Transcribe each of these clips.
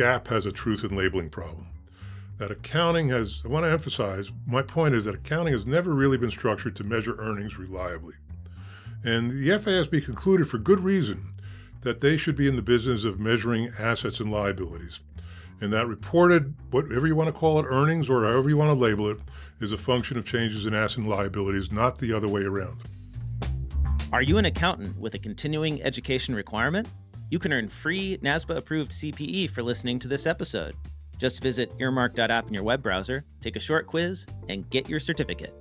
GAAP has a truth in labeling problem. That accounting has, I want to emphasize, my point is that accounting has never really been structured to measure earnings reliably. And the FASB concluded for good reason that they should be in the business of measuring assets and liabilities. And that reported, whatever you want to call it, earnings or however you want to label it, is a function of changes in assets and liabilities, not the other way around. Are you an accountant with a continuing education requirement? You can earn free NASBA-approved CPE for listening to this episode. Just visit earmark.app in your web browser, take a short quiz, and get your certificate.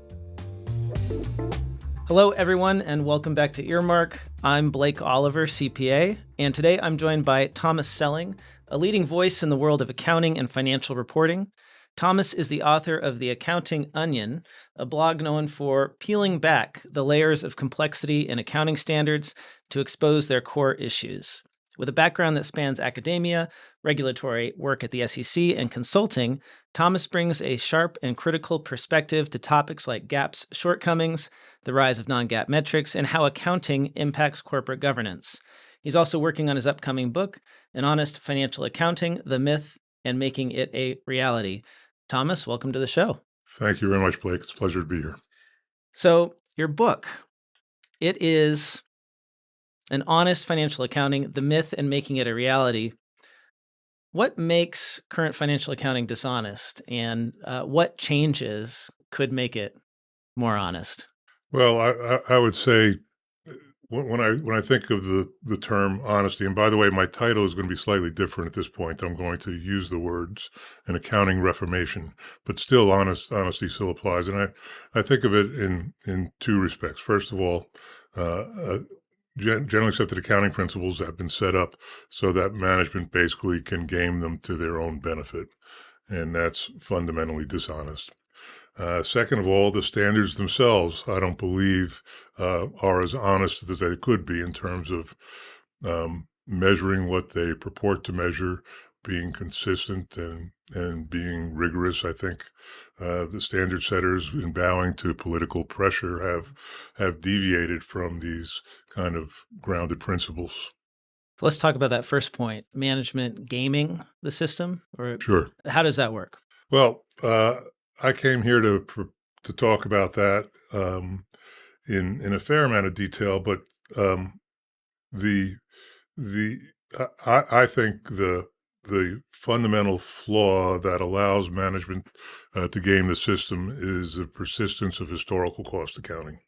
Hello, everyone, and welcome back to Earmark. I'm Blake Oliver, CPA, and today I'm joined by Thomas Selling, a leading voice in the world of accounting and financial reporting. Thomas is the author of The Accounting Onion, a blog known for peeling back the layers of complexity in accounting standards to expose their core issues. With a background that spans academia, regulatory work at the SEC, and consulting, Thomas brings a sharp and critical perspective to topics like GAAP's shortcomings, the rise of non-GAAP metrics, and how accounting impacts corporate governance. He's also working on his upcoming book, An Honest Financial Accounting, The Myth and Making It a Reality. Thomas, welcome to the show. Thank you very much, Blake. It's a pleasure to be here. So, your book, it is An Honest Financial Accounting, The Myth and Making It a Reality. What makes current financial accounting dishonest, and what changes could make it more honest? Well, I would say when I think of the term honesty, and by the way, my title is going to be slightly different at this point. I'm going to use the words an accounting reformation, but still honesty still applies. And I think of it in two respects. First of all, generally accepted accounting principles have been set up so that management basically can game them to their own benefit. And that's fundamentally dishonest. Second of all, the standards themselves, I don't believe, are as honest as they could be in terms of measuring what they purport to measure, being consistent and being rigorous. I think the standard setters, in bowing to political pressure, have deviated from these kind of grounded principles. So let's talk about that first point, management gaming the system, or Sure. how does that work? Well, I came here to talk about that in a fair amount of detail, but the I think the fundamental flaw that allows management to game the system is the persistence of historical cost accounting.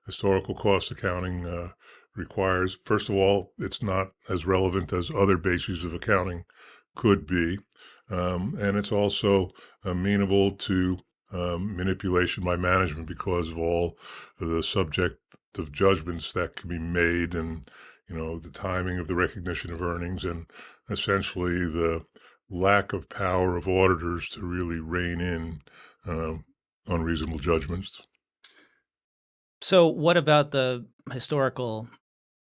Historical cost accounting requires, first of all, it's not as relevant as other bases of accounting could be. And it's also amenable to manipulation by management because of all the subjective judgments that can be made and, the timing of the recognition of earnings and essentially the lack of power of auditors to really rein in unreasonable judgments. So what about the historical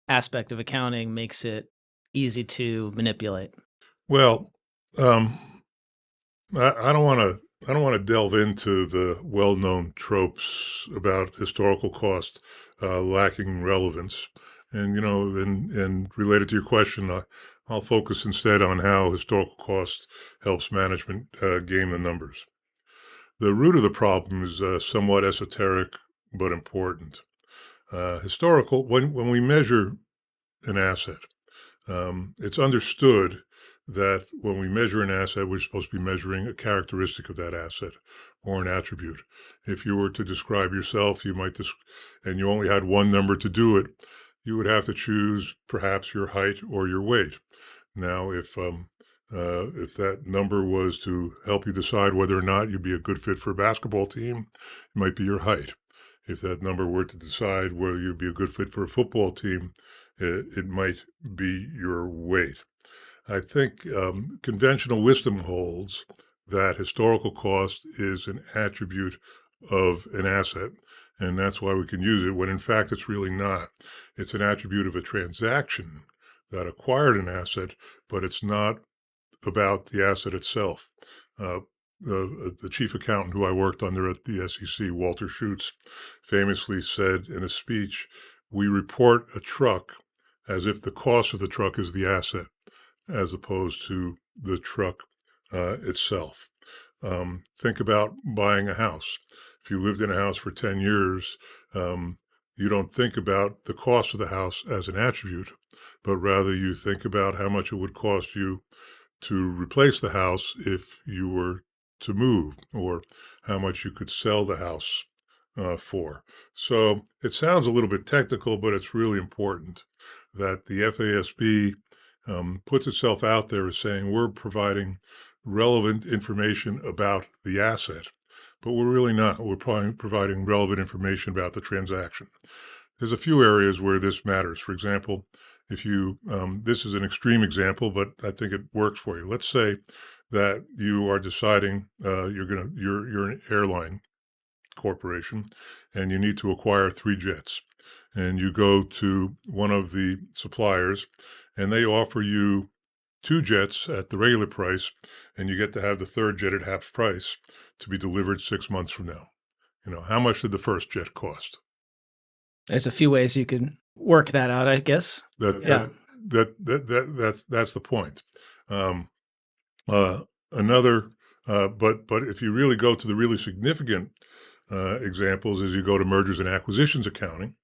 aspect of accounting makes it easy to manipulate? Well, I don't want to delve into the well-known tropes about historical cost lacking relevance, and and related to your question, I'll focus instead on how historical cost helps management game the numbers. The root of the problem is somewhat esoteric but important. Historical, when we measure an asset, it's understood that when we measure an asset, we're supposed to be measuring a characteristic of that asset or an attribute. If you were to describe yourself, and you only had one number to do it, you would have to choose perhaps your height or your weight. Now, if that number was to help you decide whether or not you'd be a good fit for a basketball team, it might be your height. If that number were to decide whether you'd be a good fit for a football team, it might be your weight. I think conventional wisdom holds that historical cost is an attribute of an asset, and that's why we can use it, when in fact it's really not. It's an attribute of a transaction that acquired an asset, but it's not about the asset itself. The chief accountant who I worked under at the SEC, Walter Schutz, famously said in a speech, "We report a truck as if the cost of the truck is the asset, as opposed to the truck itself. Think about buying a house. If you lived in a house for 10 years, you don't think about the cost of the house as an attribute, but rather you think about how much it would cost you to replace the house if you were to move, or how much you could sell the house for. So it sounds a little bit technical, but it's really important that the FASB puts itself out there as saying we're providing relevant information about the asset, but we're really not. We're providing relevant information about the transaction. There's a few areas where this matters. For example, if you, this is an extreme example, but I think it works for you. Let's say that you are deciding you're an airline corporation and you need to acquire 3 jets, and you go to one of the suppliers and they offer you 2 jets at the regular price, and you get to have the 3rd jet at half price to be delivered 6 months from now. How much did the first jet cost? There's a few ways you could work that out, I guess. That's the point. Another, but if you really go to the really significant examples, is you go to mergers and acquisitions accounting,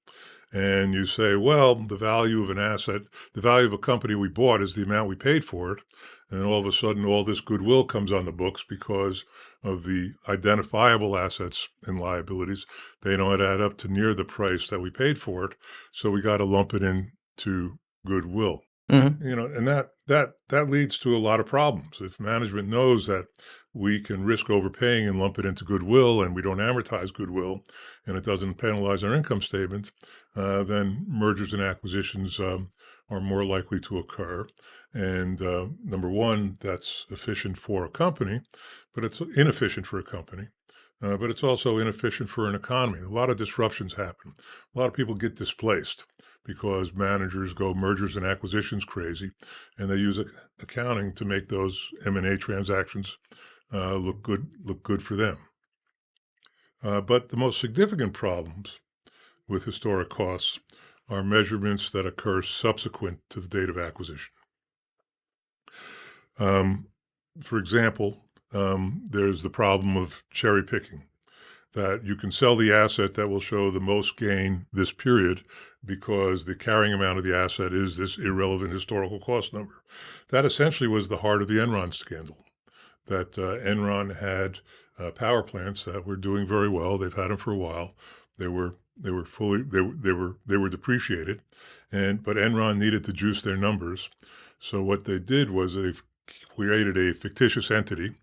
and you say, well, the value of an asset, the value of a company we bought is the amount we paid for it. And all of a sudden, all this goodwill comes on the books because of the identifiable assets and liabilities. They don't add up to near the price that we paid for it. So we got to lump it into goodwill. Mm-hmm. And that leads to a lot of problems. If management knows that we can risk overpaying and lump it into goodwill, and we don't amortize goodwill, and it doesn't penalize our income statement, then mergers and acquisitions are more likely to occur. And number one, that's efficient for a company, but it's inefficient for a company. But it's also inefficient for an economy. A lot of disruptions happen. A lot of people get displaced because managers go mergers and acquisitions crazy, and they use accounting to make those M&A transactions look good for them. But the most significant problems with historic costs are measurements that occur subsequent to the date of acquisition. For example, there's the problem of cherry picking, that you can sell the asset that will show the most gain this period because the carrying amount of the asset is this irrelevant historical cost number. That essentially was the heart of the Enron scandal, that Enron had power plants that were doing very well. They've had them for a while. They were depreciated, but Enron needed to juice their numbers. So what they did was they created a fictitious entity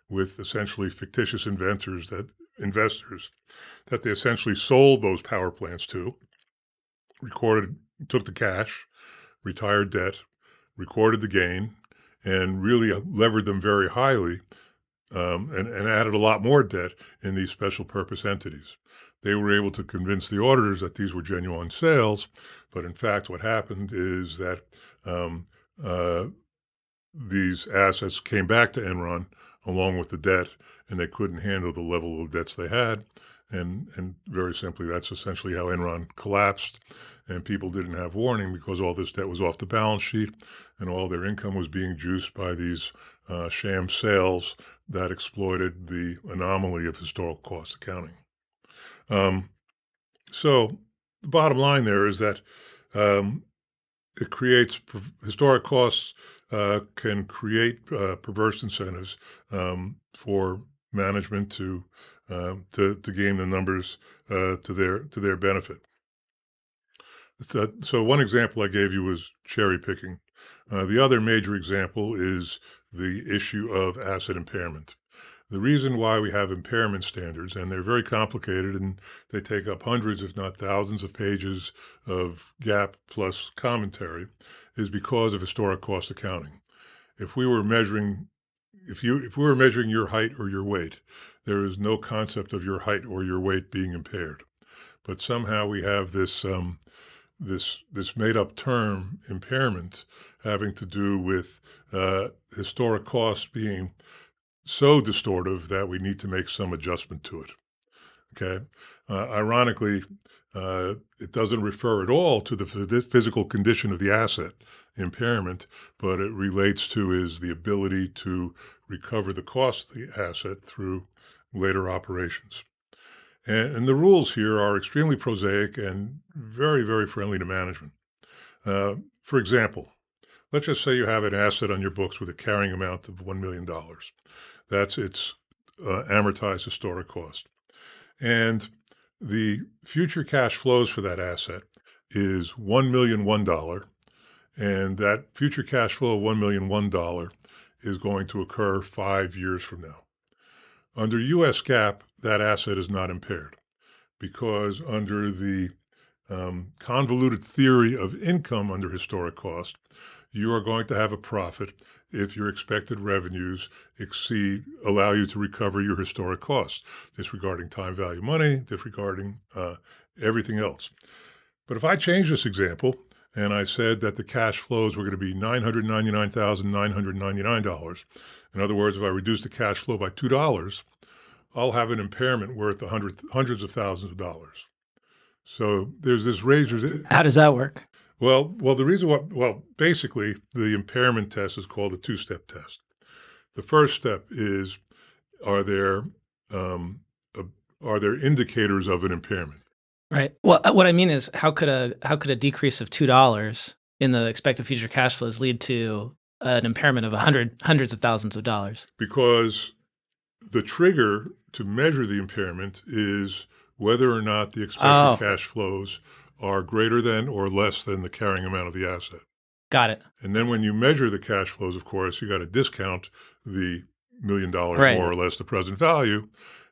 with essentially fictitious investors that they essentially sold those power plants to, took the cash, retired debt, recorded the gain, and really levered them very highly, and added a lot more debt in these special purpose entities. They were able to convince the auditors that these were genuine sales, but in fact what happened is that these assets came back to Enron along with the debt, and they couldn't handle the level of debts they had. And very simply, that's essentially how Enron collapsed, and people didn't have warning because all this debt was off the balance sheet, and all their income was being juiced by these sham sales that exploited the anomaly of historical cost accounting. So the bottom line there is that it creates historic costs can create perverse incentives for management to gain the numbers to their benefit. So one example I gave you was cherry picking. The other major example is the issue of asset impairment. The reason why we have impairment standards, and they're very complicated and they take up hundreds, if not thousands of pages of GAAP plus commentary, is because of historic cost accounting. If we were measuring your height or your weight, there is no concept of your height or your weight being impaired. But somehow we have this made up term, impairment, having to do with historic costs being so distortive that we need to make some adjustment to it. Okay. Ironically, it doesn't refer at all to the physical condition of the asset impairment, but it relates to is the ability to recover the cost of the asset through later operations. And the rules here are extremely prosaic and very, very friendly to management. For example, let's just say you have an asset on your books with a carrying amount of $1 million. That's its amortized historic cost. And the future cash flows for that asset is $1,001,001, and that future cash flow of $1,001,001 is going to occur 5 years from now. Under U.S. GAAP, that asset is not impaired because under the convoluted theory of income under historic cost, you are going to have a profit if your expected revenues allow you to recover your historic costs, disregarding time value money, disregarding everything else. But if I change this example and I said that the cash flows were going to be $999,999, in other words, if I reduce the cash flow by $2, I'll have an impairment worth hundreds of thousands of dollars. So there's this razor. How does that work? Well, basically, the impairment test is called a two-step test. The first step is, are there indicators of an impairment? Right. Well, what I mean is, how could a decrease of $2 in the expected future cash flows lead to an impairment of hundreds of thousands of dollars? Because the trigger to measure the impairment is whether or not the expected cash flows are greater than or less than the carrying amount of the asset. Got it. And then when you measure the cash flows, of course, you got to discount the $1 million Right. more or less the present value,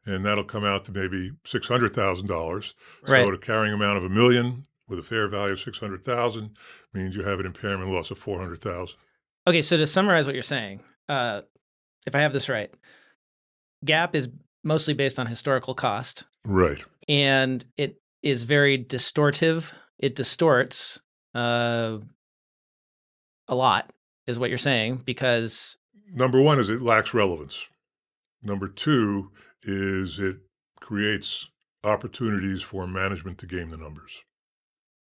and that'll come out to maybe $600,000. Right. So the carrying amount of $1 million with a fair value of $600,000 means you have an impairment loss of $400,000. Okay, so to summarize what you're saying, if I have this right, GAAP is mostly based on historical cost. Right. And it is very distortive. It distorts a lot, is what you're saying, because Number one is it lacks relevance. Number two is it creates opportunities for management to game the numbers.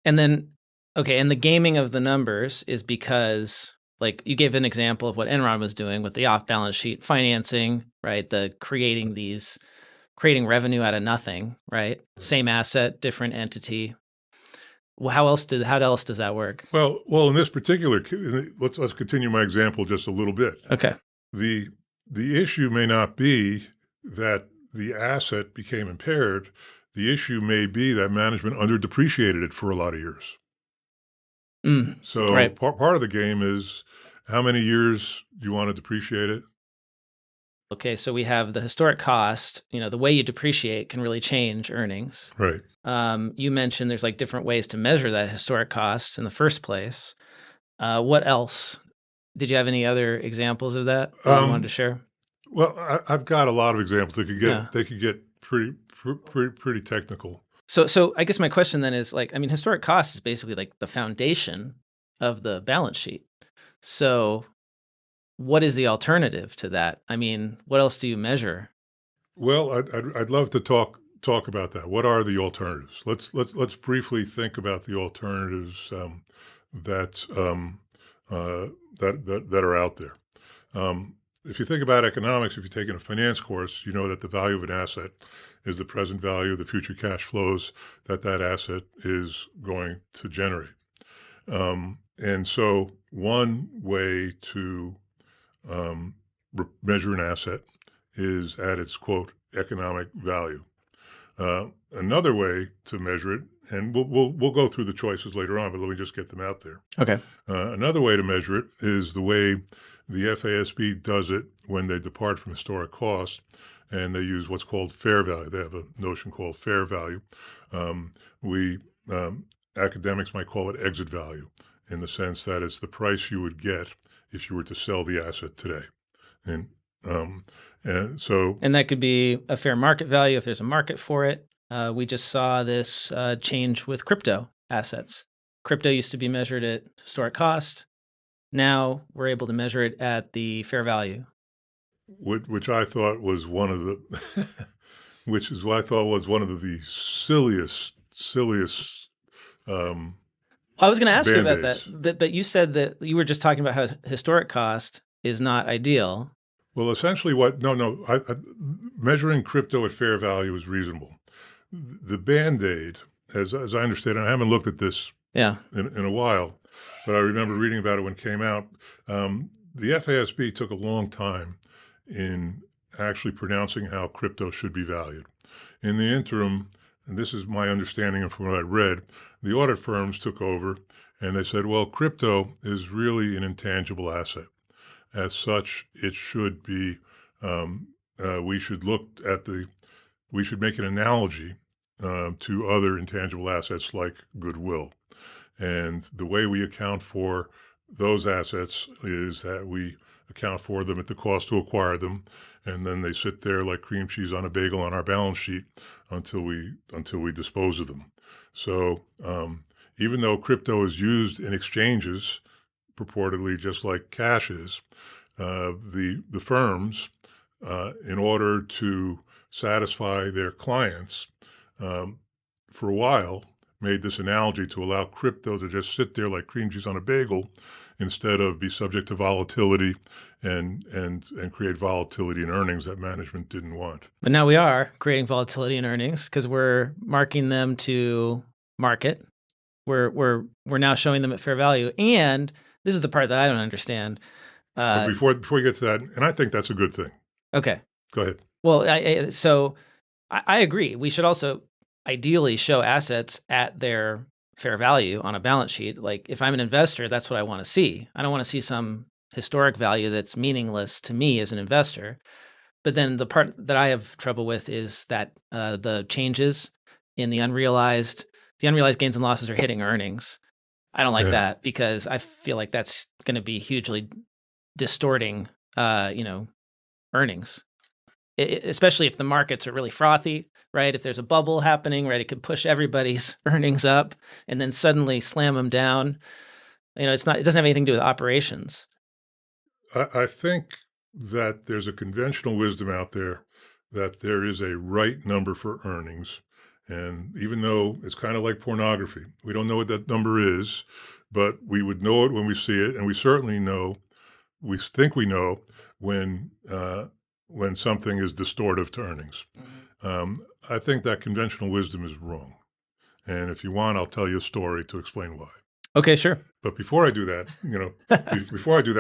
And then, okay, and the gaming of the numbers is because, like, you gave an example of what Enron was doing with the off-balance sheet financing, right? The creating revenue out of nothing, right? Same asset, different entity. Well, how else does that work? Well, in this particular, let's continue my example just a little bit. Okay. The issue may not be that the asset became impaired. The issue may be that management underdepreciated it for a lot of years. So right. part of the game is how many years do you want to depreciate it? Okay, so we have the historic cost. The way you depreciate can really change earnings. Right. You mentioned there's like different ways to measure that historic cost in the first place. What else? Did you have any other examples of that you wanted to share? Well, I've got a lot of examples. They could get pretty technical. So I guess my question then is historic cost is basically like the foundation of the balance sheet. So what is the alternative to that? What else do you measure? Well, I'd love to talk about that. What are the alternatives? Let's briefly think about the alternatives that are out there. If you think about economics, if you've taken a finance course, you know that the value of an asset is the present value of the future cash flows that asset is going to generate. And so one way to measure an asset is at its, quote, economic value. Another way to measure it, and we'll go through the choices later on, but let me just get them out there. Okay. Another way to measure it is the way the FASB does it when they depart from historic cost, and they use what's called fair value. They have a notion called fair value. Academics might call it exit value, in the sense that it's the price you would get if you were to sell the asset today. And that could be a fair market value if there's a market for it. We just saw this change with crypto assets. Crypto used to be measured at historic cost. Now we're able to measure it at the fair value. Which I thought was one of the, which is what I thought was one of the silliest I was going to ask you about Band-aids. that, but you said that you were just talking about how historic cost is not ideal. Well, essentially, measuring crypto at fair value is reasonable. The Band-Aid, as I understand it, I haven't looked at this Yeah. in a while, but I remember reading about it when it came out. The FASB took a long time in actually pronouncing how crypto should be valued. In the interim, and this is my understanding from what I read, the audit firms took over and they said, well, crypto is really an intangible asset. As such, it should be, we should we should make an analogy to other intangible assets like goodwill. And the way we account for those assets is that we account for them at the cost to acquire them, and then they sit there like cream cheese on a bagel on our balance sheet until we dispose of them. So even though crypto is used in exchanges, purportedly just like cash is, the firms, in order to satisfy their clients, for a while, made this analogy to allow crypto to just sit there like cream cheese on a bagel instead of be subject to volatility and create volatility in earnings that management didn't want. But now we are creating volatility in earnings because we're marking them to market. We're now showing them at fair value. And this is the part that I don't understand. But before you get to that, and I think that's a good thing. Okay. Go ahead. Well, so I agree. We should also ideally show assets at their fair value on a balance sheet. Like if I'm an investor, that's what I want to see. I don't want to see some historic value that's meaningless to me as an investor. But then the part that I have trouble with is that the changes in the unrealized gains and losses are hitting earnings. I don't like that because I feel like that's going to be hugely distorting, earnings. Especially if the markets are really frothy, right? If there's a bubble happening, right, it could push everybody's earnings up and then suddenly slam them down. It doesn't have anything to do with operations. I think that there's a conventional wisdom out there that there is a right number for earnings. And even though it's kind of like pornography, we don't know what that number is, but we would know it when we see it. And we certainly we think we know when something is distortive to earnings. I think that conventional wisdom is wrong. And if you want, I'll tell you a story to explain why. Okay, sure. But before I do that,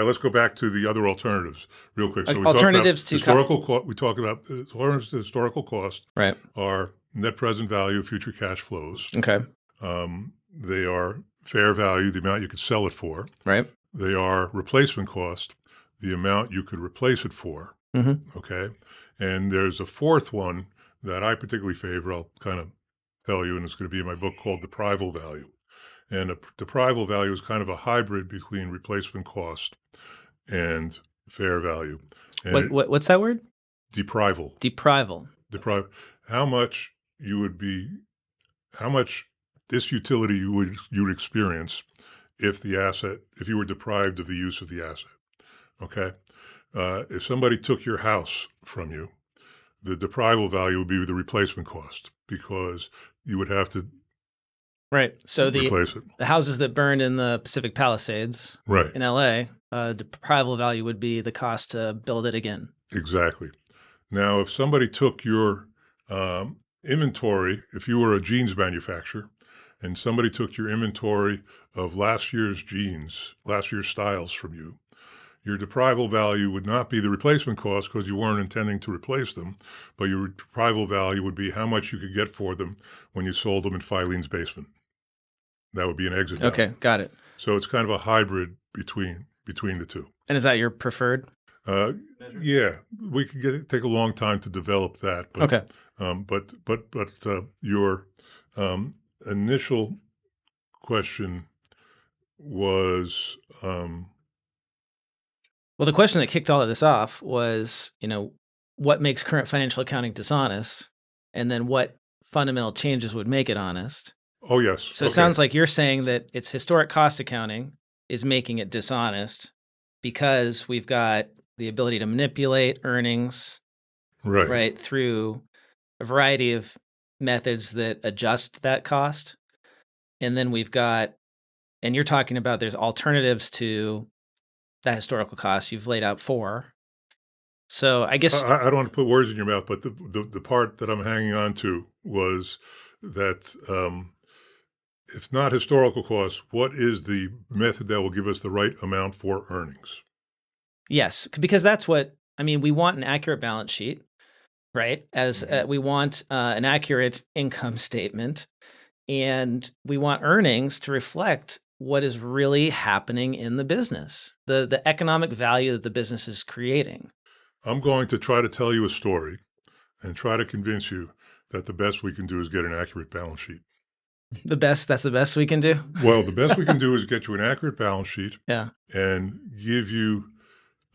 let's go back to the other alternatives real quick. So we alternatives talked about historical cost. We talk about alternatives to historical cost. Right. Are net present value of future cash flows. Okay. They are fair value, the amount you could sell it for. Right. They are replacement cost, the amount you could replace it for. Mm-hmm. Okay. And there's a fourth one that I particularly favor. I'll kind of tell you, and it's going to be in my book called Deprival Value. And a deprival value is kind of a hybrid between replacement cost and fair value. And what's that word? Deprival. How much this utility you would experience if you were deprived of the use of the asset. Okay. If somebody took your house from you, the deprival value would be the replacement cost because you would have to So replace it. The houses that burned in the Pacific Palisades in LA, deprival value would be the cost to build it again. Exactly. Now, if somebody took your inventory, if you were a jeans manufacturer, and somebody took your inventory of last year's jeans, last year's styles from you, your deprival value would not be the replacement cost because you weren't intending to replace them, but your deprival value would be how much you could get for them when you sold them in Filene's basement. That would be an exit value. Okay, got it. So it's kind of a hybrid between the two. And is that your preferred? Yeah, we could take a long time to develop that. But, okay. But your initial question was. Well, the question that kicked all of this off was, what makes current financial accounting dishonest, and then what fundamental changes would make it honest. Oh, yes. So It sounds like you're saying that it's historic cost accounting is making it dishonest because we've got the ability to manipulate earnings right through a variety of methods that adjust that cost. And then we've got And you're talking about there's alternatives to that historical cost. You've laid out 4. So I guess I don't want to put words in your mouth, but the part that I'm hanging on to was that if not historical costs, what is the method that will give us the right amount for earnings? yes, because that's what I mean. We want an accurate balance sheet, right? As we want an accurate income statement, and we want earnings to reflect what is really happening in the business, the economic value that the business is creating. I'm going to try to tell you a story and try to convince you that the best we can do is get an accurate balance sheet. That's the best we can do. Well, the best we can do is get you an accurate balance sheet Yeah. and give you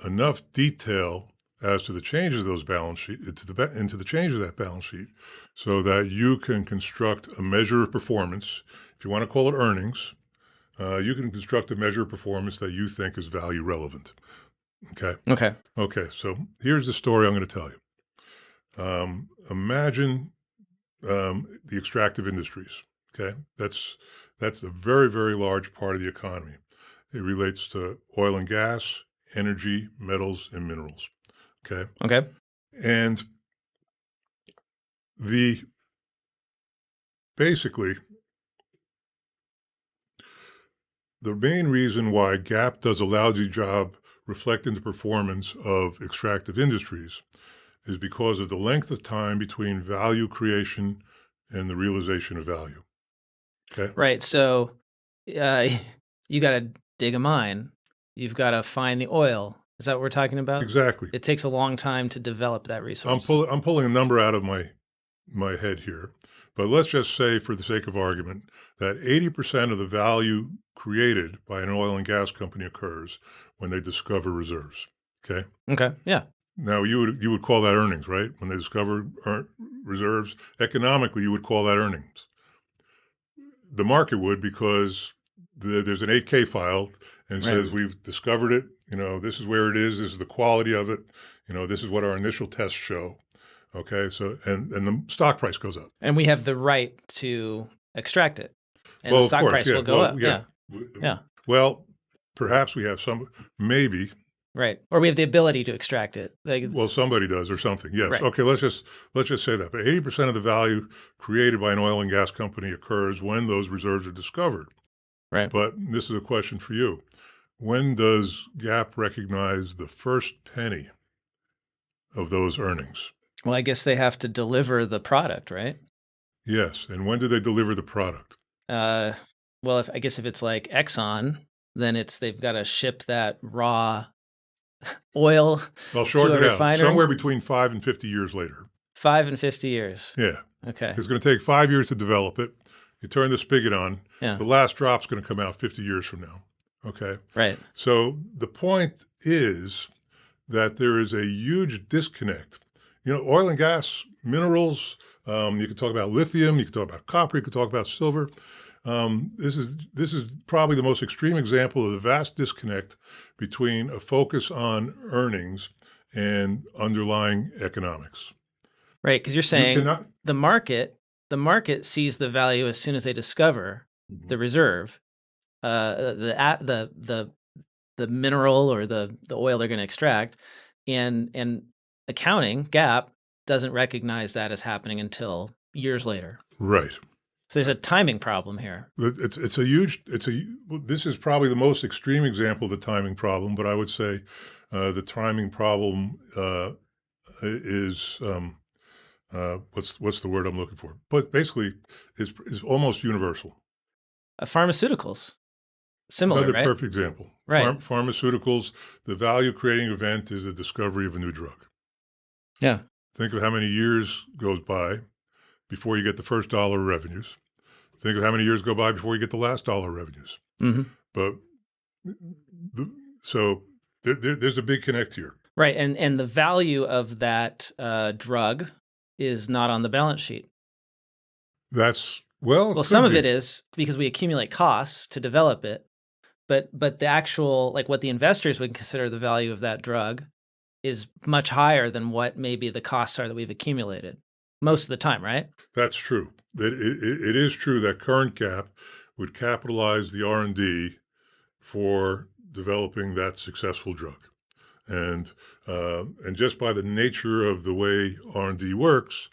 enough detail as to the changes of those balance sheet into the changes of that balance sheet, so that you can construct a measure of performance. If you want to call it earnings, you can construct a measure of performance that you think is value relevant. Okay. Okay. So here's the story I'm going to tell you. Imagine the extractive industries. Okay, that's a very, very large part of the economy. It relates to oil and gas, energy, metals, and minerals. Okay. And basically, the main reason why GAAP does a lousy job reflecting the performance of extractive industries is because of the length of time between value creation and the realization of value. Okay. Right. So you got to dig a mine. You've got to find the oil. Is that what we're talking about? Exactly. It takes a long time to develop that resource. I'm pulling a number out of my head here, but let's just say, for the sake of argument, that 80% of the value created by an oil and gas company occurs when they discover reserves. Okay. Okay. Yeah. Now you would call that earnings, right? When they discover reserves, economically, you would call that earnings. The market would, because there's an 8K file and says we've discovered it. This is where it is. This is the quality of it. This is what our initial tests show. Okay, so and the stock price goes up, and we have the right to extract it, and well, the stock of course, price will go up. Yeah. Well, perhaps we have some, maybe. Right, or we have the ability to extract it. Well, somebody does or something. Yes. Right. Okay. Let's just say that. But 80% of the value created by an oil and gas company occurs when those reserves are discovered. Right. But this is a question for you. When does GAAP recognize the first penny of those earnings? Well, I guess they have to deliver the product, right? Yes. And when do they deliver the product? Well, I guess if it's like Exxon, then they've got to ship that raw oil I'll to shorten a it out. refinery. Somewhere between 5 and 50 years later. 5 and 50 years. Yeah. Okay. It's going to take 5 years to develop it. You turn the spigot on. Yeah. The last drop's going to come out 50 years from now. Okay. Right. So the point is that there is a huge disconnect. Oil and gas, minerals, you can talk about lithium, you can talk about copper, you can talk about silver. This is probably the most extreme example of the vast disconnect between a focus on earnings and underlying economics. Right, because you're saying the market sees the value as soon as they discover the reserve, the mineral or the oil they're going to extract, and accounting GAAP doesn't recognize that as happening until years later. Right. So there's a timing problem here. This is probably the most extreme example of the timing problem, but I would say the timing problem is what's the word I'm looking for? But basically, is almost universal. Pharmaceuticals, similar, Another right? perfect example. Right. Pharmaceuticals, the value creating event is the discovery of a new drug. Yeah. Think of how many years goes by before you get the first dollar of revenues. Think of how many years go by before you get the last dollar of revenues. Mm-hmm. But so there's a big connect here. Right, and the value of that drug is not on the balance sheet. Well, some of it is because we accumulate costs to develop it, but the actual, like, what the investors would consider the value of that drug is much higher than what maybe the costs are that we've accumulated most of the time, right? That's true. It is true that current GAAP would capitalize the R&D for developing that successful drug. And just by the nature of the way R&D works,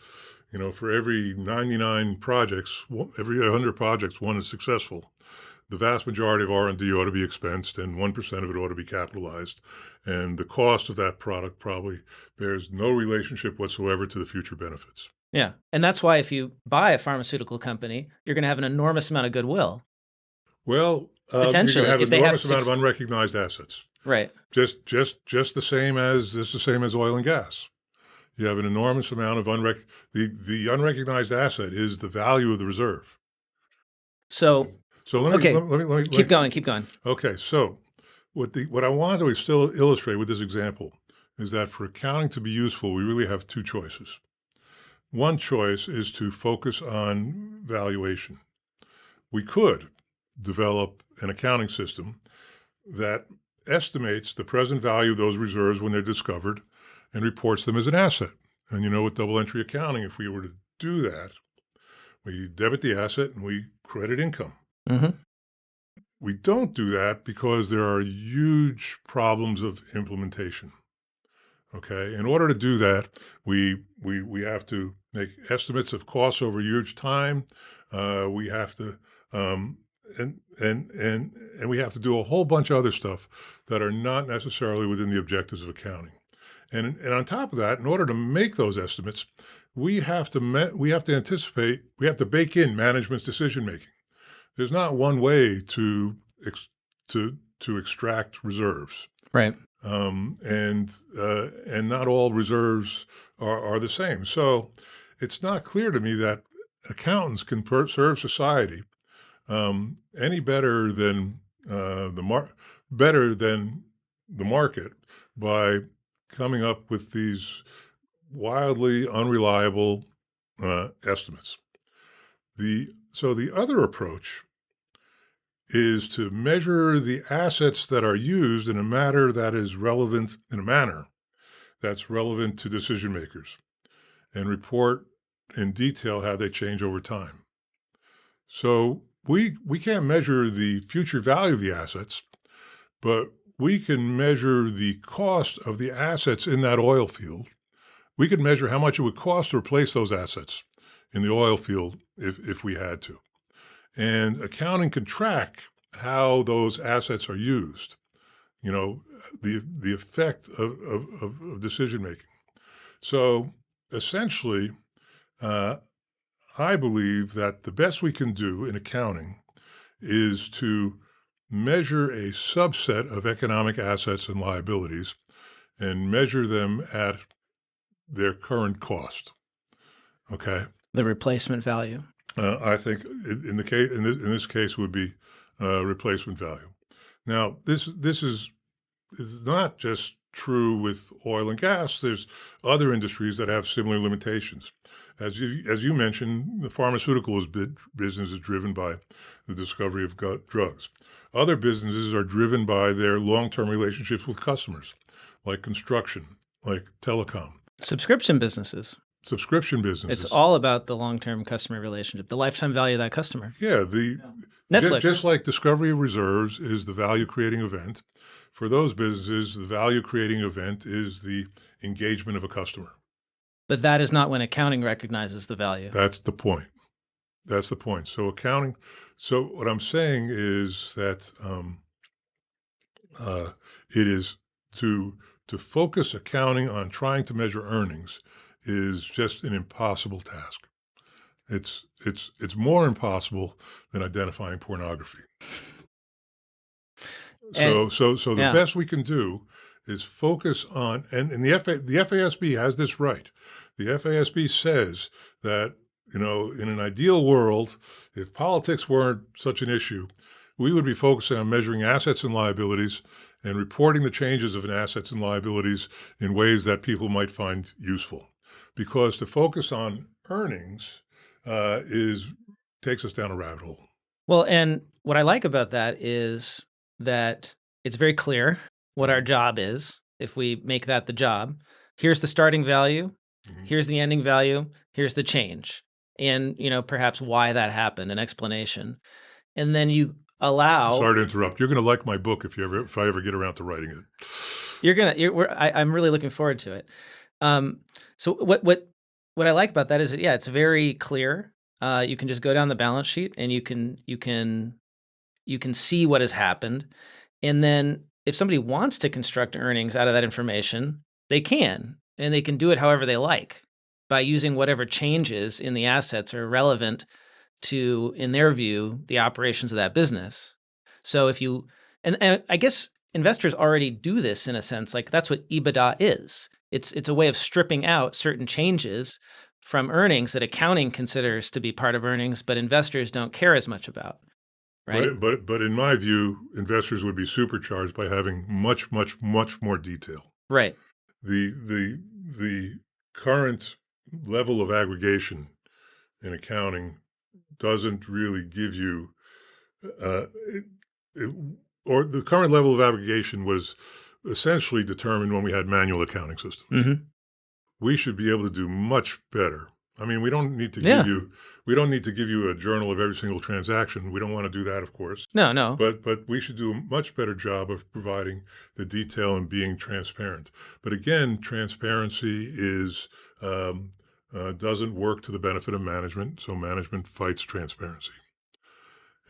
for every 99 projects, every 100 projects, one is successful. The vast majority of R&D ought to be expensed, and 1% of it ought to be capitalized. And the cost of that product probably bears no relationship whatsoever to the future benefits. Yeah. And that's why if you buy a pharmaceutical company, you're going to have an enormous amount of goodwill. Well, you're going Potentially, to have if an they have enormous amount of unrecognized assets. Right. Just the same as oil and gas. You have an enormous amount of the unrecognized asset is the value of the reserve. So let me keep going. Okay, so what I want to still illustrate with this example is that for accounting to be useful, we really have two choices. One choice is to focus on valuation. We could develop an accounting system that estimates the present value of those reserves when they're discovered and reports them as an asset. And with double entry accounting, if we were to do that, we debit the asset and we credit income. Mm-hmm. We don't do that because there are huge problems of implementation. Okay, in order to do that, we have to make estimates of costs over huge time. We have to and we have to do a whole bunch of other stuff that are not necessarily within the objectives of accounting. And on top of that, in order to make those estimates, we have to anticipate, we have to bake in management's decision making. There's not one way to extract reserves, right? And not all reserves are the same. So it's not clear to me that accountants can serve society any better than the market by coming up with these wildly unreliable estimates. So the other approach is to measure the assets that are used in a manner that's relevant to decision makers and report in detail how they change over time. So we can't measure the future value of the assets, but we can measure the cost of the assets in that oil field. We could measure how much it would cost to replace those assets in the oil field if we had to. And accounting can track how those assets are used, the effect of decision making. So essentially, I believe that the best we can do in accounting is to measure a subset of economic assets and liabilities and measure them at their current cost. Okay. The replacement value. I think in this case would be replacement value. Now, this is not just true with oil and gas. There's other industries that have similar limitations. As you mentioned, the pharmaceutical business is driven by the discovery of drugs. Other businesses are driven by their long-term relationships with customers, like construction, like telecom. Subscription businesses. It's all about the long-term customer relationship, the lifetime value of that customer. Yeah, Netflix. Just like discovery of reserves is the value-creating event, for those businesses, the value-creating event is the engagement of a customer. But that is not when accounting recognizes the value. That's the point. So so what I'm saying is that it is to focus accounting on trying to measure earnings is just an impossible task. It's more impossible than identifying pornography. So the best we can do is focus on, and the FASB has this right. The FASB says that, in an ideal world, if politics weren't such an issue, we would be focusing on measuring assets and liabilities and reporting the changes of assets and liabilities in ways that people might find useful. Because to focus on earnings takes us down a rabbit hole. Well, and what I like about that is that it's very clear what our job is. If we make that the job, here's the starting value, here's the ending value, here's the change, and perhaps why that happened, an explanation. and then you allow. Sorry to interrupt. You're going to like my book if I ever get around to writing it. I'm really looking forward to it. So what I like about that is, it's very clear. You can just go down the balance sheet and you can see what has happened. And then if somebody wants to construct earnings out of that information, they can, and they can do it however they like by using whatever changes in the assets are relevant to, in their view, the operations of that business. So if you, and I guess investors already do this in a sense, like that's what EBITDA is. It's a way of stripping out certain changes from earnings that accounting considers to be part of earnings, but investors don't care as much about. Right. But in my view, investors would be supercharged by having much, much, much more detail. Right. The current level of aggregation in accounting doesn't really give you, or the current level of aggregation was essentially determined when we had manual accounting systems. Mm-hmm. We should be able to do much better. I mean, we don't need to give you a journal of every single transaction. We don't want to do that, of course. No. But we should do a much better job of providing the detail and being transparent. But again, transparency doesn't work to the benefit of management. So management fights transparency.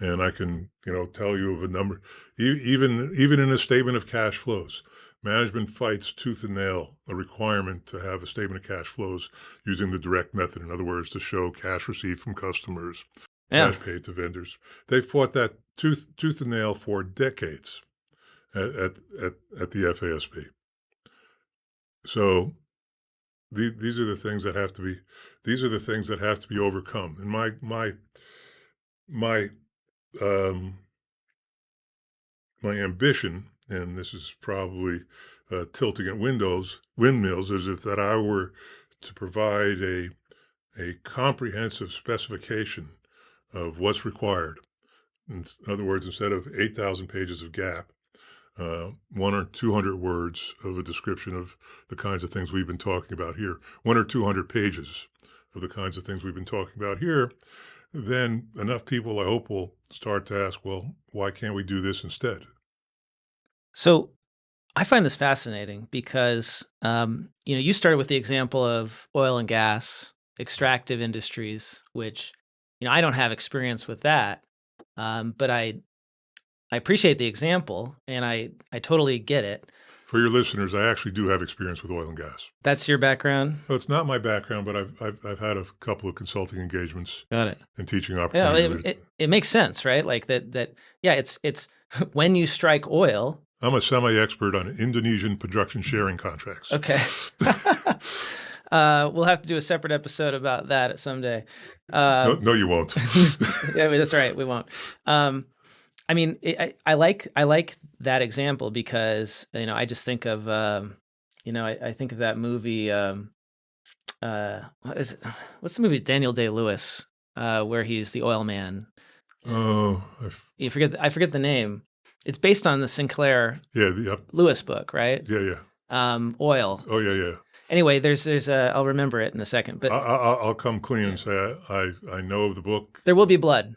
And I can, tell you of a number, even in a statement of cash flows. Management fights tooth and nail a requirement to have a statement of cash flows using the direct method. In other words, to show cash received from customers, cash paid to vendors. They fought that tooth and nail for decades at the FASB. So these are the things that have to be overcome. And my ambition, and this is probably tilting at windmills, is if that I were to provide a comprehensive specification of what's required. In other words, instead of 8,000 pages of GAAP, 1 or 200 words of a description of the kinds of things we've been talking about here, 1 or 200 pages of the kinds of things we've been talking about here, then enough people, I hope, will start to ask, well, why can't we do this instead? So I find this fascinating because, you started with the example of oil and gas, extractive industries, which, I don't have experience with that, but I appreciate the example, and I totally get it. For your listeners, I actually do have experience with oil and gas. That's your background? Well, it's not my background, but I've had a couple of consulting engagements. Got it. And teaching opportunities. Yeah, it makes sense, right? Like that. Yeah, it's when you strike oil. I'm a semi-expert on Indonesian production sharing contracts. Okay. We'll have to do a separate episode about that someday. No, you won't. Yeah, that's right. We won't. I mean, I like that example because I just think of I think of that movie. What's the movie with Daniel Day-Lewis where he's the oil man? Oh, I forget the name. It's based on the Sinclair Lewis book, right? Yeah. Oil. Oh yeah. Anyway, there's I'll remember it in a second, but I'll come clean and say I know of the book. There Will Be Blood.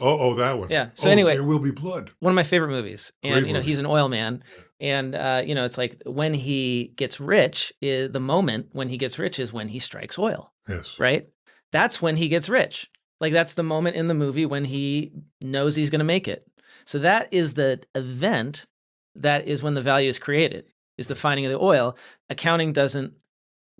Oh, that one. Yeah. So anyway, There Will Be Blood. One of my favorite movies, and he's an oil man, and it's like when he gets rich, the moment when he gets rich is when he strikes oil. Yes. Right. That's when he gets rich. Like that's the moment in the movie when he knows he's going to make it. So that is the event. That is when the value is created. Is the finding of the oil. Accounting doesn't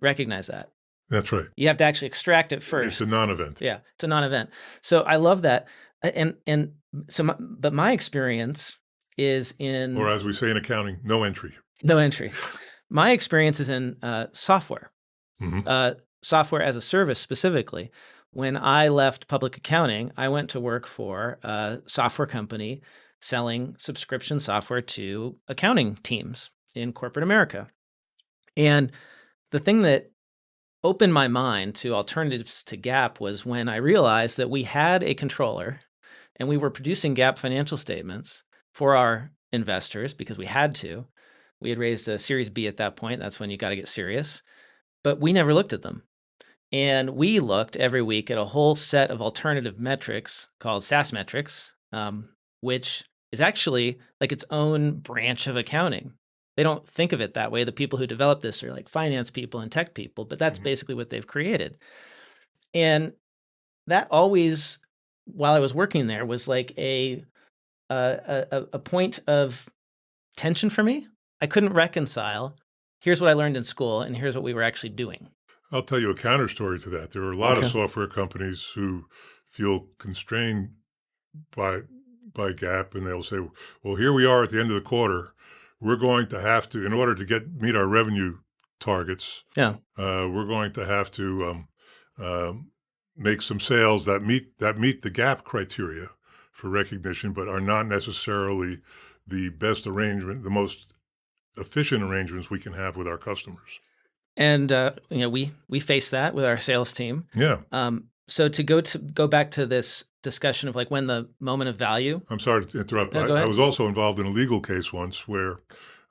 recognize that. That's right. You have to actually extract it first. It's a non-event. Yeah, it's a non-event. So I love that. But my experience is in, or as we say in accounting, no entry. No entry. My experience is in software, software as a service specifically. When I left public accounting, I went to work for a software company selling subscription software to accounting teams in corporate America. And the thing that opened my mind to alternatives to GAAP was when I realized that we had a controller and we were producing GAAP financial statements for our investors because we had to. We had raised a Series B at that point. That's when you got to get serious. But we never looked at them. And we looked every week at a whole set of alternative metrics called SaaS metrics which is actually like its own branch of accounting. They don't think of it that way. The people who develop this are like finance people and tech people, but that's basically what they've created. And that always, while I was working there, was like a point of tension for me. I couldn't reconcile. Here's what I learned in school, and here's what we were actually doing. I'll tell you a counter story to that. There are a lot of software companies who feel constrained by GAAP, and they'll say, well, here we are at the end of the quarter. We're going to have to, in order to meet our revenue targets, we're going to have to make some sales that meet the GAAP criteria for recognition, but are not necessarily the best arrangement, the most efficient arrangements we can have with our customers. And we face that with our sales team. Yeah. So to go back to this discussion of like when the moment of value. I'm sorry to interrupt. No, go ahead. I was also involved in a legal case once where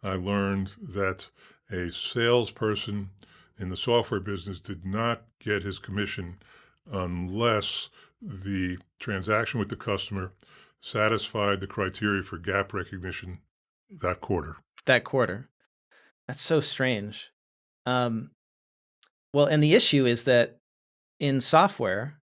I learned that a salesperson in the software business did not get his commission unless the transaction with the customer satisfied the criteria for GAAP recognition that quarter. That's so strange. Well, and the issue is that in software,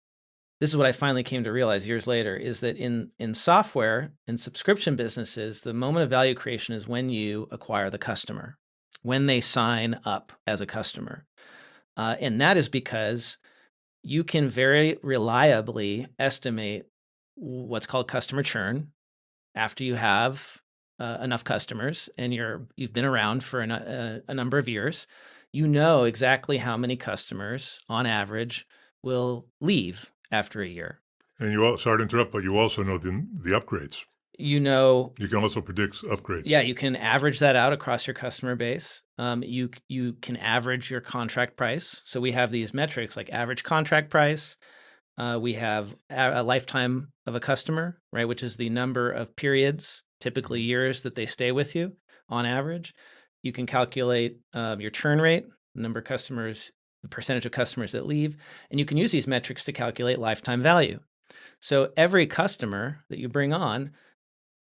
this is what I finally came to realize years later, is that in software, in subscription businesses, the moment of value creation is when you acquire the customer, when they sign up as a customer. And that is because you can very reliably estimate what's called customer churn after you have enough customers and you've been around for a number of years. You know exactly how many customers on average will leave after a year. And sorry to interrupt, but you also know the upgrades. You can also predict upgrades. Yeah, you can average that out across your customer base. You can average your contract price. So we have these metrics like average contract price. We have a lifetime of a customer, right, which is the number of periods, typically years, that they stay with you on average. You can calculate your churn rate, the number of customers, the percentage of customers that leave, and you can use these metrics to calculate lifetime value. So every customer that you bring on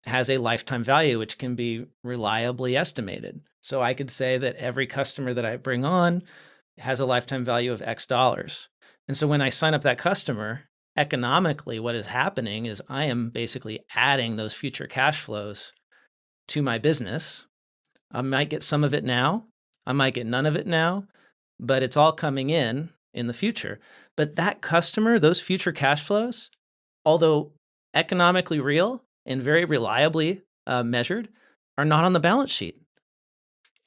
has a lifetime value, which can be reliably estimated. So I could say that every customer that I bring on has a lifetime value of X dollars. And so when I sign up that customer, economically, what is happening is I am basically adding those future cash flows to my business. I might get some of it now. I might get none of it now, but it's all coming in the future. But that customer, those future cash flows, although economically real and very reliably measured, are not on the balance sheet.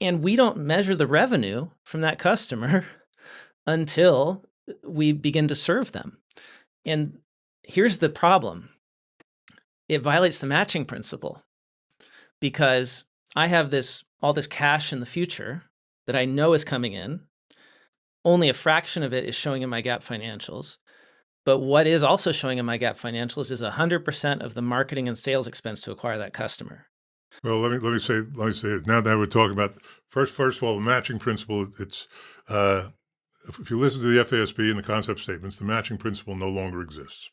And we don't measure the revenue from that customer until we begin to serve them. And here's the problem. It violates the matching principle because I have all this cash in the future that I know is coming in. Only a fraction of it is showing in my GAAP financials. But what is also showing in my GAAP financials is 100% of the marketing and sales expense to acquire that customer. Well, let me say it. Now that we're talking about first of all, the matching principle. It's if you listen to the FASB and the concept statements, the matching principle no longer exists.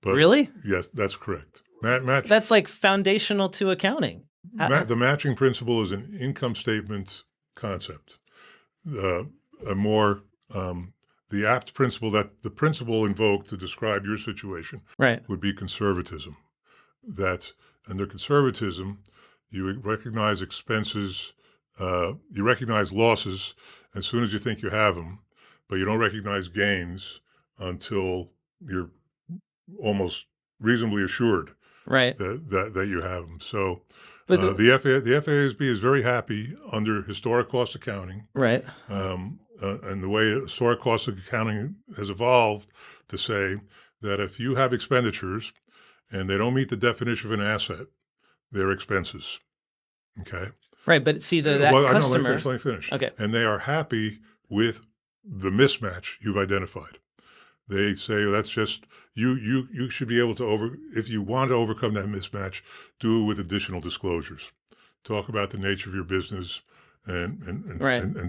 But really? Yes, that's correct. That's like foundational to accounting. The matching principle is an income statement concept. The apt principle that the principle invoked to describe your situation would be conservatism. That under conservatism, you recognize expenses, you recognize losses as soon as you think you have them, but you don't recognize gains until you're almost reasonably assured that you have them. So the FASB is very happy under historic cost accounting. Right. And the way historic cost accounting has evolved to say that if you have expenditures and they don't meet the definition of an asset, they're expenses. Okay. Right, but see customer. Let me finish. Okay. And they are happy with the mismatch you've identified. They say that's just you should be able to if you want to overcome that mismatch, do it with additional disclosures. Talk about the nature of your business and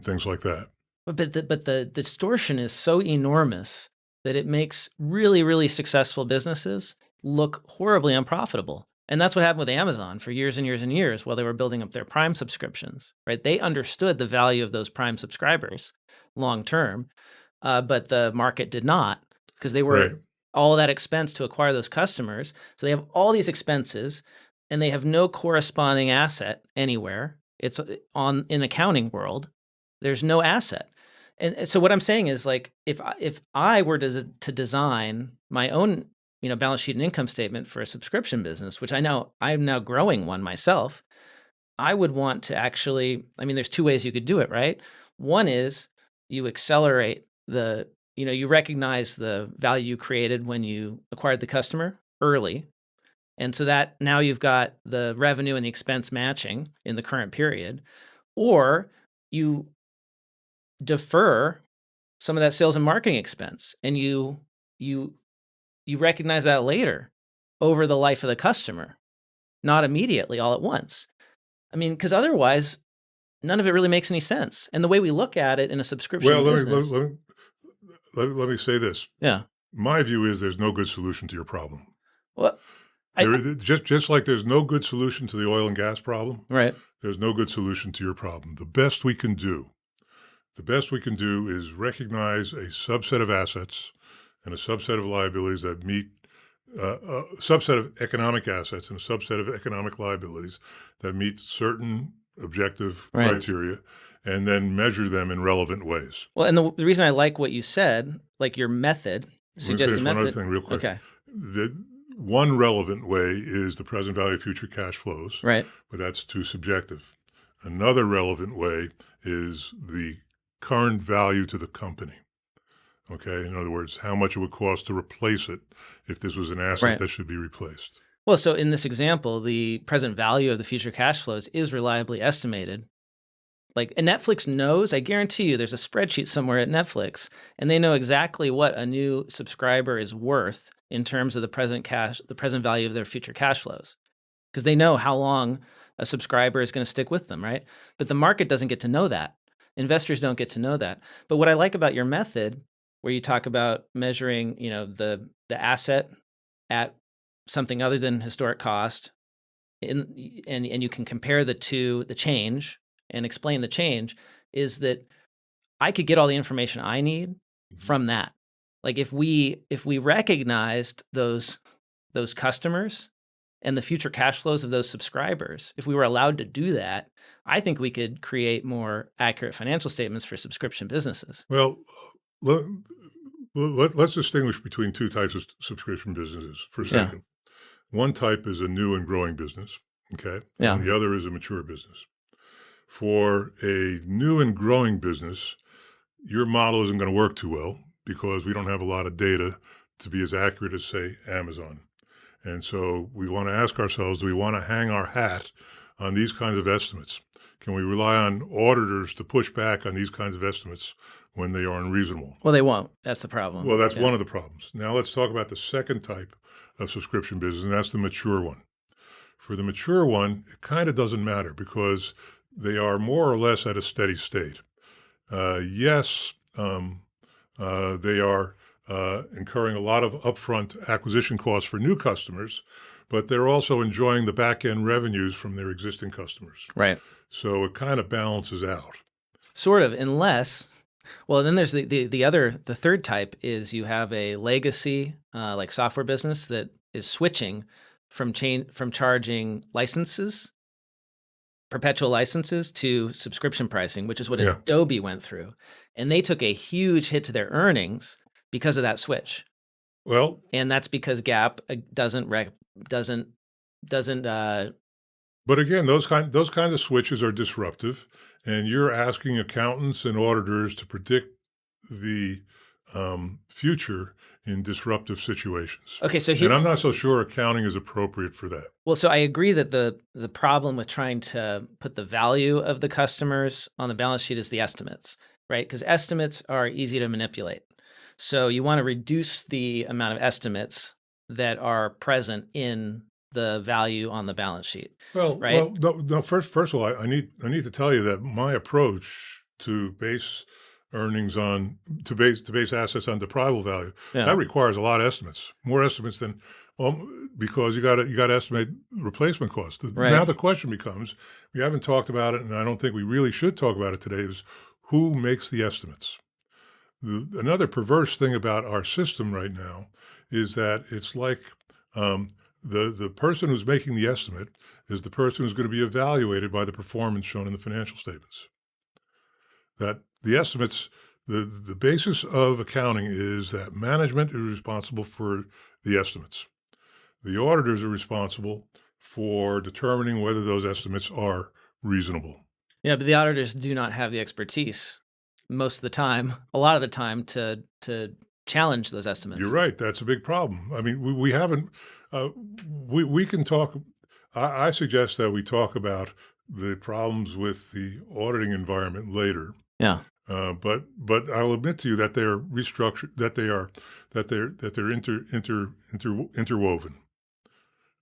things like that. But the distortion is so enormous that it makes really, really successful businesses look horribly unprofitable. And that's what happened with Amazon for years and years and years while they were building up their Prime subscriptions, right? They understood the value of those Prime subscribers long term, but the market did not, because they were Right. all that expense to acquire those customers. So they have all these expenses and they have no corresponding asset anywhere. It's in accounting world, there's no asset. And so what I'm saying is, like, if I were to design my own, balance sheet and income statement for a subscription business, which I know I'm now growing one myself, I would want to actually, there's two ways you could do it, right? One is you accelerate you recognize the value you created when you acquired the customer early. And so that now you've got the revenue and the expense matching in the current period, or you defer some of that sales and marketing expense and you recognize that later over the life of the customer, not immediately all at once. Because otherwise none of it really makes any sense. And the way we look at it in a subscription Well, business. let me say this. Yeah. My view is there's no good solution to your problem. Well, Just like there's no good solution to the oil and gas problem, right. there's no good solution to your problem. The best we can do is recognize a subset of assets and a subset of liabilities that meet a subset of economic assets and a subset of economic liabilities that meet certain objective Right. criteria, and then measure them in relevant ways. Well, and the reason I like what you said, like your method, Let me suggested finish method. one other thing real quick. Okay. The one relevant way is the present value of future cash flows, Right. but that's too subjective. Another relevant way is the current value to the company. Okay, in other words, how much it would cost to replace it if this was an asset Right. that should be replaced. Well, so in this example, the present value of the future cash flows is reliably estimated. Like, and Netflix knows, I guarantee you there's a spreadsheet somewhere at Netflix, and they know exactly what a new subscriber is worth in terms of the present value of their future cash flows, because they know how long a subscriber is going to stick with them, right? But the market doesn't get to know that. Investors don't get to know that. But what I like about your method, where you talk about measuring, the asset at something other than historic cost, and you can compare the change and explain the change, is that I could get all the information I need from that. Like, if we recognized those customers and the future cash flows of those subscribers, if we were allowed to do that, I think we could create more accurate financial statements for subscription businesses. Well, let's distinguish between two types of subscription businesses for a second. One type is a new and growing business, okay? Yeah. And the other is a mature business. For a new and growing business, your model isn't going to work too well because we don't have a lot of data to be as accurate as, say, Amazon. And so we want to ask ourselves, do we want to hang our hat on these kinds of estimates? Can we rely on auditors to push back on these kinds of estimates when they are unreasonable? Well, they won't. That's the problem. Well, that's one of the problems. Now let's talk about the second type of subscription business, and that's the mature one. For the mature one, it kind of doesn't matter because they are more or less at a steady state. Yes, they are incurring a lot of upfront acquisition costs for new customers, but they're also enjoying the back-end revenues from their existing customers. Right. So it kind of balances out. Sort of, unless, well, then there's the third type is you have a legacy like software business that is switching from charging licenses, perpetual licenses, to subscription pricing, which is what Adobe went through. And they took a huge hit to their earnings because of that switch. Well, and that's because GAAP doesn't. But again, those kinds of switches are disruptive, and you're asking accountants and auditors to predict the future in disruptive situations. Okay, so and I'm not so sure accounting is appropriate for that. Well, so I agree that the problem with trying to put the value of the customers on the balance sheet is the estimates, right? Because estimates are easy to manipulate. So you want to reduce the amount of estimates that are present in the value on the balance sheet. Well, right? No. First of all, I need to tell you that my approach to base earnings on to base assets on deprivable value. Yeah. That requires a lot of estimates, more estimates than because you got to estimate replacement costs. Right. Now the question becomes, we haven't talked about it, and I don't think we really should talk about it today, is who makes the estimates? Another perverse thing about our system right now is that it's like the person who's making the estimate is the person who's going to be evaluated by the performance shown in the financial statements. That the estimates, the basis of accounting is that management is responsible for the estimates. The auditors are responsible for determining whether those estimates are reasonable. Yeah, but the auditors do not have the expertise most of the time, a lot of the time, to challenge those estimates. You're right. That's a big problem. I mean, we haven't, we can talk, I suggest that we talk about the problems with the auditing environment later. Yeah. But I'll admit to you that they're restructured, that they're interwoven.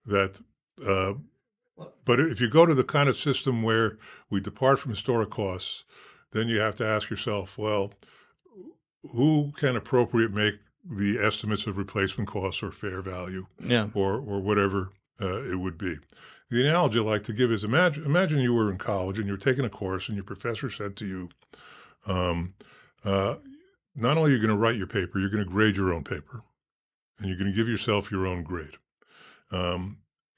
That, but if you go to the kind of system where we depart from historic costs, then you have to ask yourself, well, who can appropriate make the estimates of replacement costs or fair value, Yeah. or whatever it would be. The analogy I like to give is imagine you were in college and you're taking a course and your professor said to you, not only are you going to write your paper, you're going to grade your own paper, and you're going to give yourself your own grade.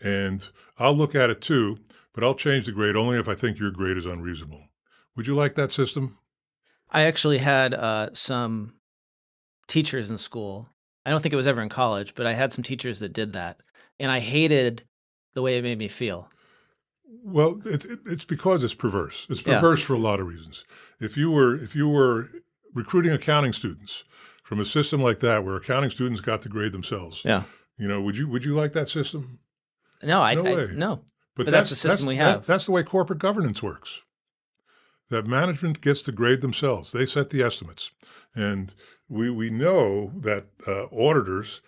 And I'll look at it too, but I'll change the grade only if I think your grade is unreasonable. Would you like that system? I actually had some teachers in school. I don't think it was ever in college, but I had some teachers that did that, and I hated the way it made me feel. Well, it's because it's perverse. It's perverse for a lot of reasons. If you were recruiting accounting students from a system like that, where accounting students got to grade themselves, would you like that system? No, No. But that's the system we have. That's the way corporate governance works. That management gets to grade themselves. They set the estimates. And we know that auditors,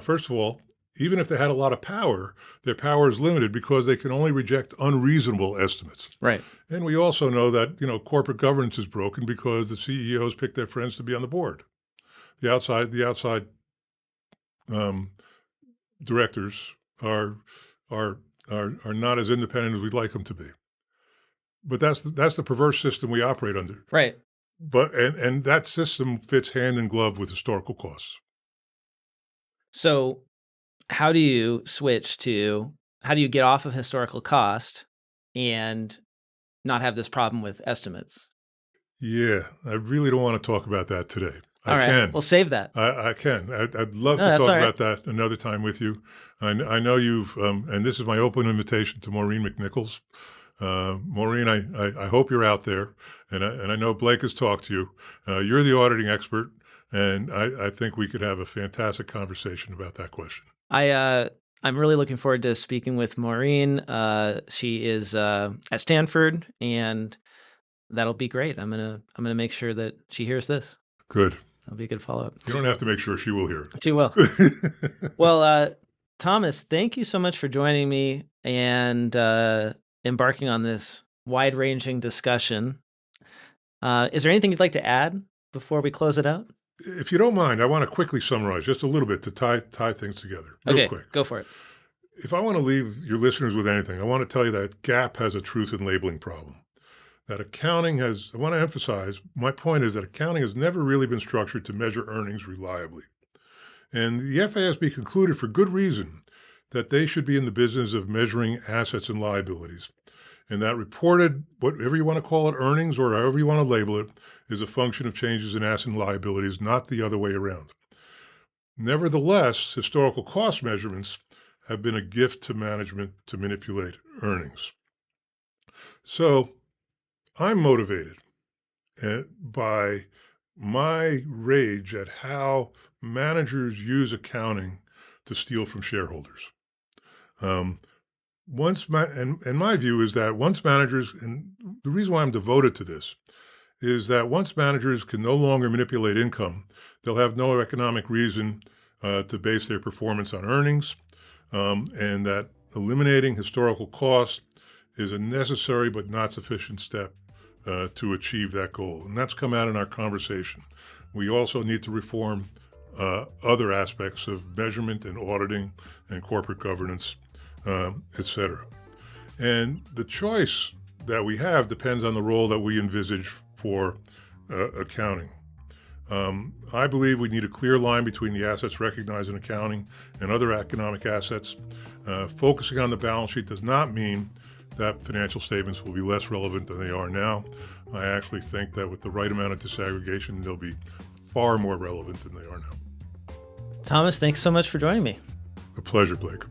first of all, even if they had a lot of power, their power is limited because they can only reject unreasonable estimates. Right. And we also know that, corporate governance is broken because the CEOs pick their friends to be on the board. The outside directors are not as independent as we'd like them to be. But that's the perverse system we operate under. Right. But and that system fits hand in glove with historical costs. So how do you get off of historical cost and not have this problem with estimates? Yeah, I really don't want to talk about that today. All right. Can. We'll save that. I can. I'd love to talk about that another time with you. I know you've, and this is my open invitation to Maureen McNichols. Maureen, I hope you're out there, and I know Blake has talked to you. You're the auditing expert, and I think we could have a fantastic conversation about that question. I'm really looking forward to speaking with Maureen. She is at Stanford, and that'll be great. I'm gonna make sure that she hears this. Good. That'll be a good follow-up. You don't have to make sure she will hear it. She will. Well, Thomas, thank you so much for joining me and embarking on this wide-ranging discussion. Is there anything you'd like to add before we close it out? If you don't mind, I want to quickly summarize just a little bit to tie things together. Real quick. Go for it. If I want to leave your listeners with anything, I want to tell you that GAAP has a truth in labeling problem. That accounting I want to emphasize, my point is that accounting has never really been structured to measure earnings reliably. And the FASB concluded for good reason that they should be in the business of measuring assets and liabilities. And that reported, whatever you want to call it, earnings or however you want to label it, is a function of changes in assets and liabilities, not the other way around. Nevertheless, historical cost measurements have been a gift to management to manipulate earnings. So I'm motivated by my rage at how managers use accounting to steal from shareholders. And my view is that once managers, and the reason why I'm devoted to this, is that once managers can no longer manipulate income, they'll have no economic reason to base their performance on earnings, and that eliminating historical costs is a necessary but not sufficient step to achieve that goal. And that's come out in our conversation. We also need to reform other aspects of measurement and auditing and corporate governance, et cetera. And the choice that we have depends on the role that we envisage for accounting. I believe we need a clear line between the assets recognized in accounting and other economic assets. Focusing on the balance sheet does not mean that financial statements will be less relevant than they are now. I actually think that with the right amount of disaggregation, they'll be far more relevant than they are now. Thomas, thanks so much for joining me. A pleasure, Blake.